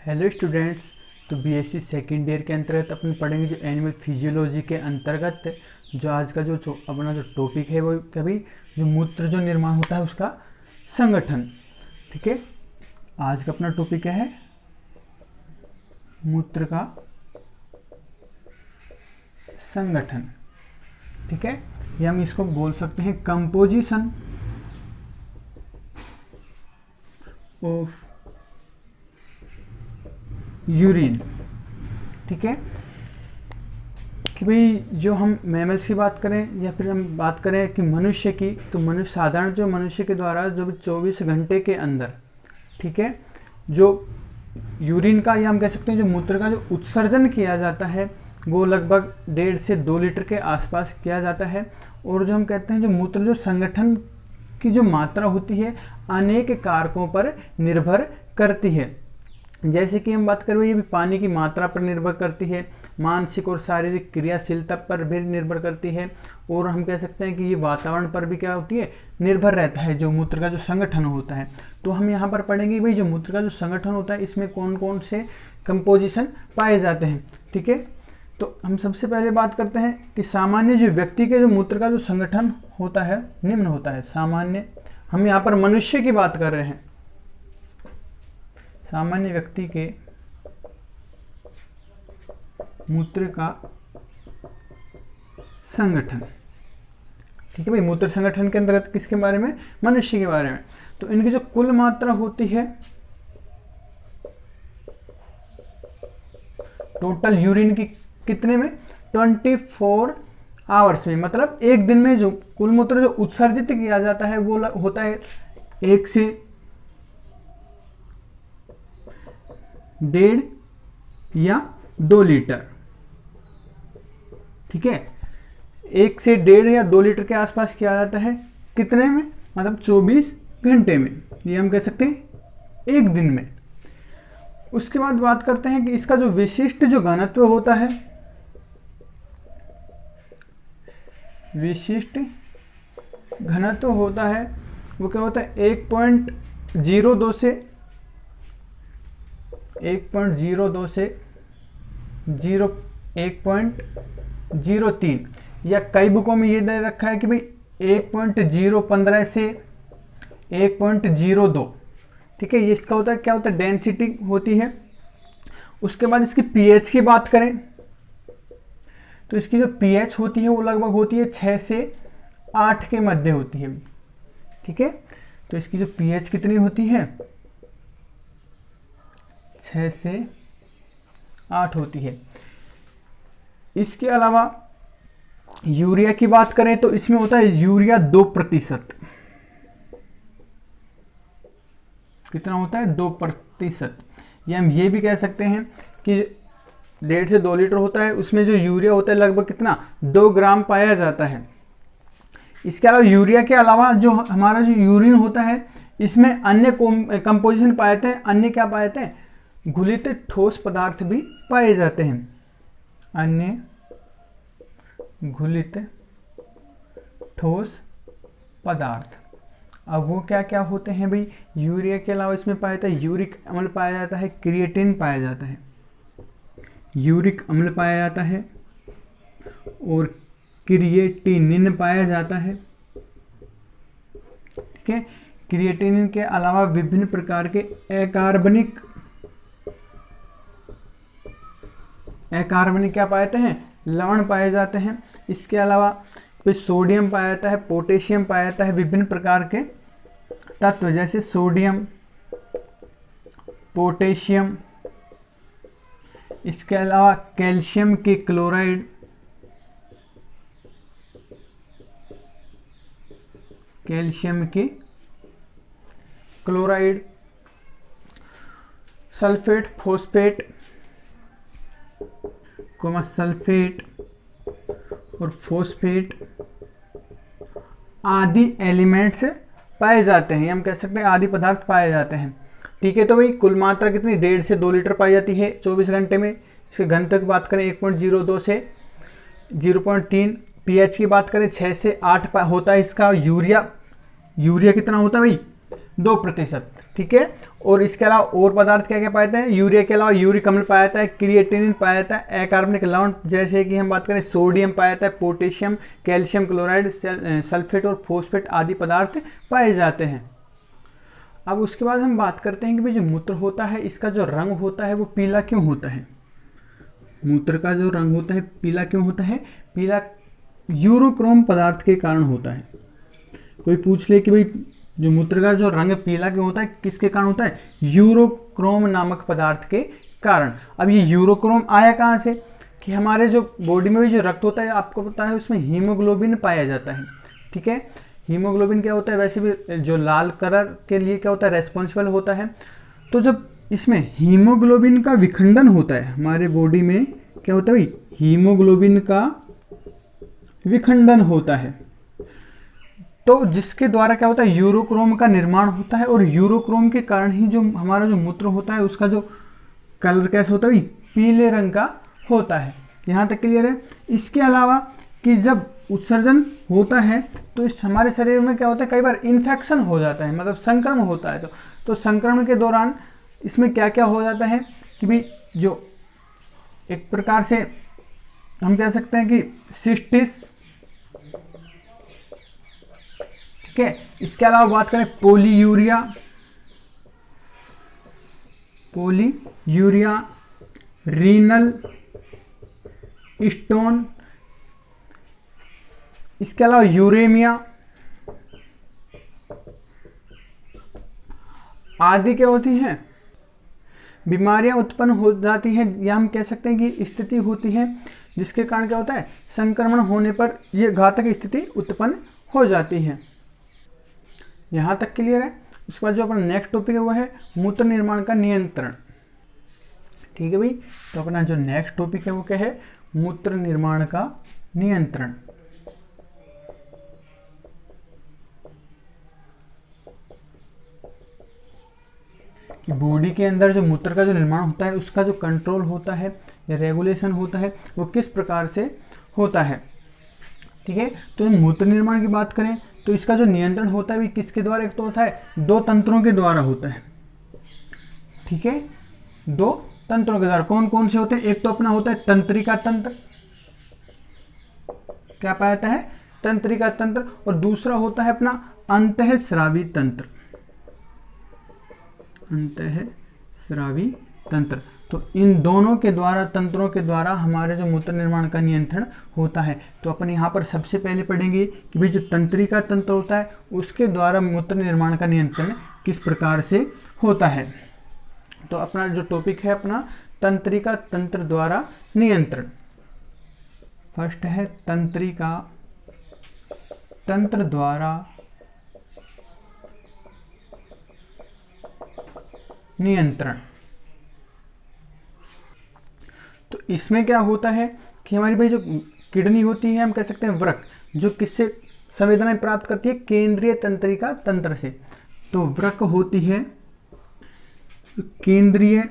Hello students. तो BSc second year के अंतर्गत अपन पढ़ेंगे जो एनिमल फिजियोलॉजी के अंतर्गत जो आज का जो अपना जो टॉपिक है वो कभी जो मूत्र जो निर्माण होता है उसका संगठन। ठीक है, आज का अपना टॉपिक क्या है? मूत्र का संगठन। ठीक है, या हम इसको बोल सकते हैं कंपोजिशन ऑफ यूरिन। ठीक है कि भाई जो हम मैमल्स की बात करें या फिर हम बात करें कि मनुष्य की, तो मनुष्य साधारण जो मनुष्य के द्वारा जो 24 घंटे के अंदर, ठीक है, जो यूरिन का या हम कह सकते हैं जो मूत्र का जो उत्सर्जन किया जाता है वो लगभग 1.5 से 2 लीटर के आसपास किया जाता है। और जो हम कहते हैं जो मूत्र जो संगठन की जो मात्रा होती है अनेक कारकों पर निर्भर करती है। जैसे कि हम बात करें ये भी पानी की मात्रा पर निर्भर करती है, मानसिक और शारीरिक क्रियाशीलता पर भी निर्भर करती है, और हम कह सकते हैं कि ये वातावरण पर भी क्या होती है, निर्भर रहता है जो मूत्र का जो संगठन होता है। तो हम यहाँ पर पढ़ेंगे भाई जो मूत्र का जो संगठन होता है इसमें कौन कौन से कंपोजिशन पाए जाते हैं। ठीक है, तो हम सबसे पहले बात करते हैं कि सामान्य जो व्यक्ति के जो मूत्र का जो संगठन होता है निम्न होता है। सामान्य, हम यहाँ पर मनुष्य की बात कर रहे हैं, सामान्य व्यक्ति के मूत्र का संगठन। ठीक है भाई, मूत्र संगठन के अंतर्गत किसके बारे में? मनुष्य के बारे में। तो इनकी जो कुल मात्रा होती है टोटल यूरिन की कितने में? 24 आवर्स में, मतलब एक दिन में जो कुल मूत्र जो उत्सर्जित किया जाता है वो होता है 1 से 1.5 या 2 लीटर। ठीक है, 1 से 1.5 या 2 लीटर के आसपास किया जाता है कितने में? मतलब 24 घंटे में, ये हम कह सकते हैं एक दिन में। उसके बाद बात करते हैं कि इसका जो विशिष्ट जो घनत्व होता है, विशिष्ट घनत्व होता है वो क्या होता है? 1.02 से 1.03, या कई बुकों में ये दे रखा है कि भाई 1.015 से 1.02। ठीक है, ये इसका होता है क्या होता है? डेंसिटी होती है। उसके बाद इसकी पीएच की बात करें तो इसकी जो पीएच होती है वो लगभग होती है 6 से 8 के मध्य होती है। ठीक है, तो इसकी जो पीएच कितनी होती है? 6 से 8 होती है। इसके अलावा यूरिया की बात करें तो इसमें होता है यूरिया 2%। कितना होता है? 2%। या हम ये भी कह सकते हैं कि 1.5 से 2 लीटर होता है, उसमें जो यूरिया होता है लगभग कितना? 2 ग्राम पाया जाता है। इसके अलावा यूरिया के अलावा जो हमारा जो यूरिन होता है इसमें अन्य कंपोजिशन पाए जाते हैं। अन्य क्या पाए जाते हैं? घुलित ठोस पदार्थ भी पाए जाते हैं। अन्य घुलित ठोस पदार्थ, अब वो क्या क्या होते हैं भाई? यूरिया के अलावा इसमें पाया जाता है यूरिक अम्ल पाया जाता है, क्रिएटिन पाया जाता है, यूरिक अम्ल पाया जाता है और क्रिएटिनिन पाया जाता है। ठीक है, क्रिएटिनिन के अलावा विभिन्न प्रकार के अकार्बनिक क्या पाए जाते हैं? लवण पाए जाते हैं। इसके अलावा फिर सोडियम पाया जाता है, पोटेशियम पाया जाता है, विभिन्न प्रकार के तत्व जैसे सोडियम, पोटेशियम, इसके अलावा कैल्शियम के क्लोराइड, सल्फेट, फॉस्फेट, सल्फेट और फॉस्फेट आदि एलिमेंट्स पाए जाते हैं, हम कह सकते हैं आदि पदार्थ पाए जाते हैं। ठीक है, तो भाई कुल मात्रा कितनी? 1.5 से 2 लीटर पाई जाती है 24 घंटे में। इसके घनत्व की बात करें 1.02 से 0.3। पीएच की बात करें 6 से 8 होता है इसका। यूरिया कितना होता है भाई? 2%, ठीक है। और इसके अलावा और पदार्थ क्या क्या पाए जाते हैं, यूरिया के अलावा यूरिक अम्ल पाया जाता है, क्रिएटिनिन पाया जाता है, अकार्बनिक लवण जैसे कि हम बात करें सोडियम पाया जाता है, पोटेशियम, कैल्शियम क्लोराइड, सल्फेट और फॉस्फेट आदि पदार्थ पाए जाते हैं। अब उसके बाद हम बात करते हैं कि भाई जो मूत्र होता है इसका जो रंग होता है वो पीला क्यों होता है। मूत्र का जो रंग होता है पीला क्यों होता है, पीला यूरोक्रोम पदार्थ के कारण होता है। कोई पूछ ले कि भाई जो मूत्र का जो रंग पीला क्यों होता है, किसके कारण होता है, यूरोक्रोम नामक पदार्थ के कारण। अब ये यूरोक्रोम आया कहाँ से, कि हमारे जो बॉडी में भी जो रक्त होता है आपको पता है उसमें हीमोग्लोबिन पाया जाता है, ठीक है। हीमोग्लोबिन क्या होता है, वैसे भी जो लाल कलर के लिए क्या होता है, रेस्पॉन्सिबल होता है। तो जब इसमें हीमोग्लोबिन का विखंडन होता है हमारे बॉडी में, क्या होता है भाई, हीमोग्लोबिन का विखंडन होता है, तो जिसके द्वारा क्या होता है, यूरोक्रोम का निर्माण होता है। और यूरोक्रोम के कारण ही जो हमारा जो मूत्र होता है उसका जो कलर कैसा होता है भाई, पीले रंग का होता है। यहाँ तक क्लियर है। इसके अलावा कि जब उत्सर्जन होता है तो इस हमारे शरीर में क्या होता है, कई बार इन्फेक्शन हो जाता है, मतलब संक्रमण होता है। तो संक्रमण के दौरान इसमें क्या क्या हो जाता है कि भाई जो एक प्रकार से हम कह सकते हैं कि सिस्टिस, ठीक है। इसके अलावा बात करें पोलीयूरिया, रीनल स्टोन, इसके अलावा यूरेमिया आदि क्या होती हैं, बीमारियां उत्पन्न हो जाती हैं, या हम कह सकते हैं कि स्थिति होती है जिसके कारण क्या होता है, संक्रमण होने पर यह घातक स्थिति उत्पन्न हो जाती है। यहाँ तक क्लियर है। उसके बाद जो अपना नेक्स्ट टॉपिक है वो है मूत्र निर्माण का नियंत्रण, ठीक है भाई। तो अपना जो नेक्स्ट टॉपिक है वो क्या है, मूत्र निर्माण का नियंत्रण। कि बॉडी के अंदर जो मूत्र का जो निर्माण होता है उसका जो कंट्रोल होता है या रेगुलेशन होता है वो किस प्रकार से होता है, ठीक है। तो मूत्र निर्माण की बात करें तो इसका जो नियंत्रण होता है भी किसके द्वारा, एक तो होता है 2 तंत्रों के द्वारा होता है, ठीक है। 2 तंत्रों के द्वारा कौन कौन से होते हैं, एक तो अपना होता है तंत्रिका तंत्र, क्या पाया जाता है, तंत्रिका तंत्र। और दूसरा होता है अपना अंतःस्रावी तंत्र, अंतःस्रावी तंत्र। तो इन दोनों के द्वारा, तंत्रों के द्वारा हमारे जो मूत्र निर्माण का नियंत्रण होता है। तो अपन यहाँ पर सबसे पहले पढ़ेंगे कि भाई जो तंत्रिका तंत्र होता है उसके द्वारा मूत्र निर्माण का नियंत्रण किस प्रकार से होता है। तो अपना जो टॉपिक है अपना तंत्रिका तंत्र द्वारा नियंत्रण। फर्स्ट है तंत्रिका तंत्र द्वारा नियंत्रण। तो इसमें क्या होता है कि हमारी भाई जो किडनी होती है, हम कह सकते हैं वृक्क, जो किससे संवेदनाएं प्राप्त करती है, केंद्रीय तंत्रिका तंत्र से। तो वृक्क होती है केंद्रीय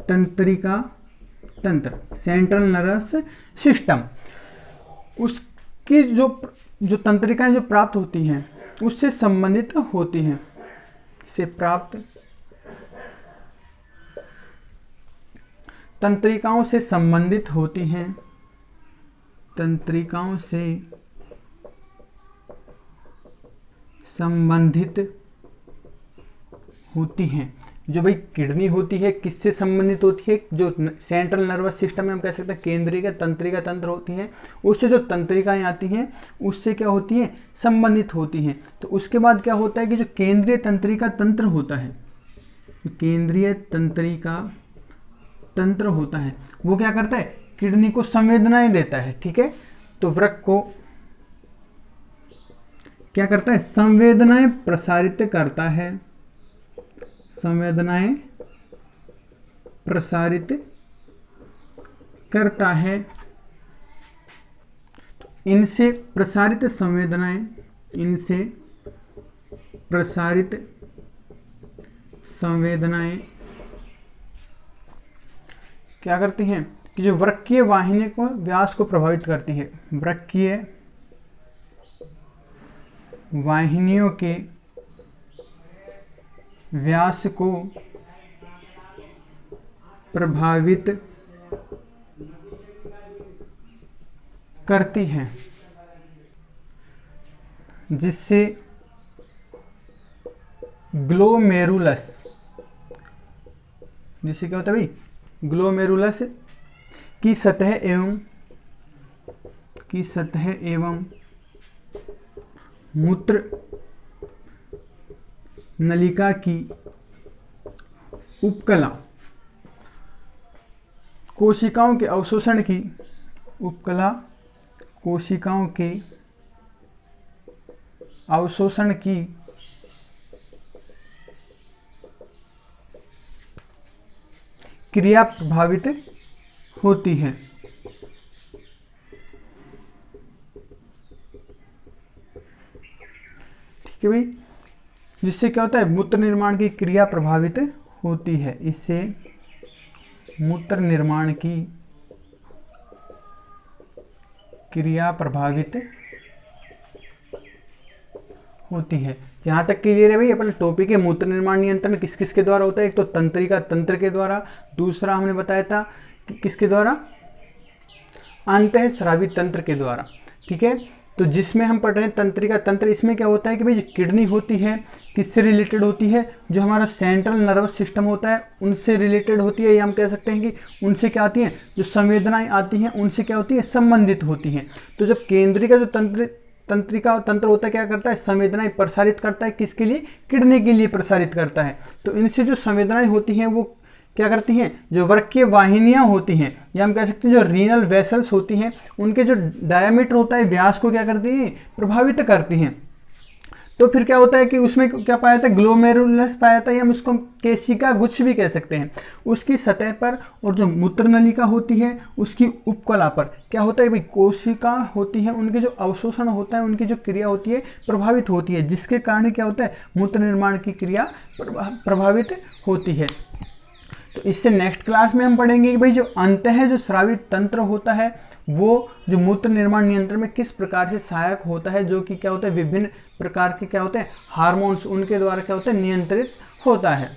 तंत्रिका तंत्र, सेंट्रल नर्वस सिस्टम। उसकी जो तंत्रिकाएं जो प्राप्त होती हैं उससे संबंधित होती हैं, से प्राप्त तंत्रिकाओं से संबंधित होती हैं, तंत्रिकाओं से संबंधित होती हैं। जो भाई किडनी होती है किससे संबंधित होती है, जो सेंट्रल नर्वस सिस्टम में हम कह सकते हैं केंद्रीय तंत्रिका तंत्र होती हैं, उससे जो तंत्रिकाएं आती हैं उससे क्या होती हैं, संबंधित होती हैं। तो उसके बाद क्या होता है कि जो केंद्रीय तंत्रिका तंत्र होता है, केंद्रीय तंत्रिका तंत्र होता है वो क्या करता है, किडनी को संवेदनाएं देता है, ठीक है। तो वृक्क को क्या करता है, संवेदनाएं प्रसारित करता है, संवेदनाएं प्रसारित करता है। तो इनसे प्रसारित संवेदनाएं, इनसे प्रसारित संवेदनाएं क्या करती हैं कि जो वृक्कीय वाहिनी को व्यास को प्रभावित करती है, वृक्कीय वाहिनियों के व्यास को प्रभावित करती हैं, जिससे ग्लोमेरुलस, जिससे क्या होता है भाई, ग्लोमेरुलस की सतह एवं मूत्र नलिका की उपकला कोशिकाओं के अवशोषण की, उपकला कोशिकाओं के अवशोषण की क्रिया प्रभावित होती है। ठीक है भाई, जिससे क्या होता है, मूत्र निर्माण की क्रिया प्रभावित होती है। इससे मूत्र निर्माण की क्रिया प्रभावित होती है। यहाँ तक क्लियर है भाई। अपना टॉपिक है मूत्र निर्माण नियंत्रण किस किस के द्वारा होता है। एक तो तंत्रिका तंत्र के द्वारा, दूसरा हमने बताया था कि किसके द्वारा, अंतःस्रावी तंत्र के द्वारा। ठीक है, तो जिसमें हम पढ़ रहे हैं तंत्रिका तंत्र, इसमें क्या होता है कि भाई जो किडनी होती है किससे रिलेटेड होती है, जो हमारा सेंट्रल नर्वस सिस्टम होता है उनसे रिलेटेड होती है, या हम कह सकते हैं कि उनसे क्या आती हैं, जो संवेदनाएं आती हैं उनसे क्या होती है, संबंधित होती हैं। तो जब केंद्रीय का जो तंत्रिका तंत्र होता है क्या करता है, संवेदनाएं प्रसारित करता है, किसके लिए, किडनी के लिए प्रसारित करता है। तो इनसे जो संवेदनाएं होती हैं वो क्या करती हैं, जो वृक्कीय वाहिनियां होती हैं, या हम कह सकते हैं जो रीनल वेसल्स होती हैं, उनके जो डायमीटर होता है, व्यास को क्या करती हैं, प्रभावित करती हैं। तो फिर क्या होता है कि उसमें क्या पाया था, ग्लोमेरुलस पाया था, या हम उसको केशिका गुच्छ भी कह सकते हैं। उसकी सतह पर और जो मूत्र नलिका होती है उसकी उपकला पर क्या होता है भाई, कोशिका होती है, उनके जो अवशोषण होता है, उनकी जो क्रिया होती है प्रभावित होती है, जिसके कारण क्या होता है, मूत्र निर्माण की क्रिया प्रभावित होती है। तो इससे नेक्स्ट क्लास में हम पढ़ेंगे कि भाई जो अंतः जो स्रावी तंत्र होता है वो जो मूत्र निर्माण नियंत्रण में किस प्रकार से सहायक होता है, जो कि क्या होता है, विभिन्न प्रकार के क्या होते हैं हार्मोन्स, उनके द्वारा क्या होता है, नियंत्रित होता है।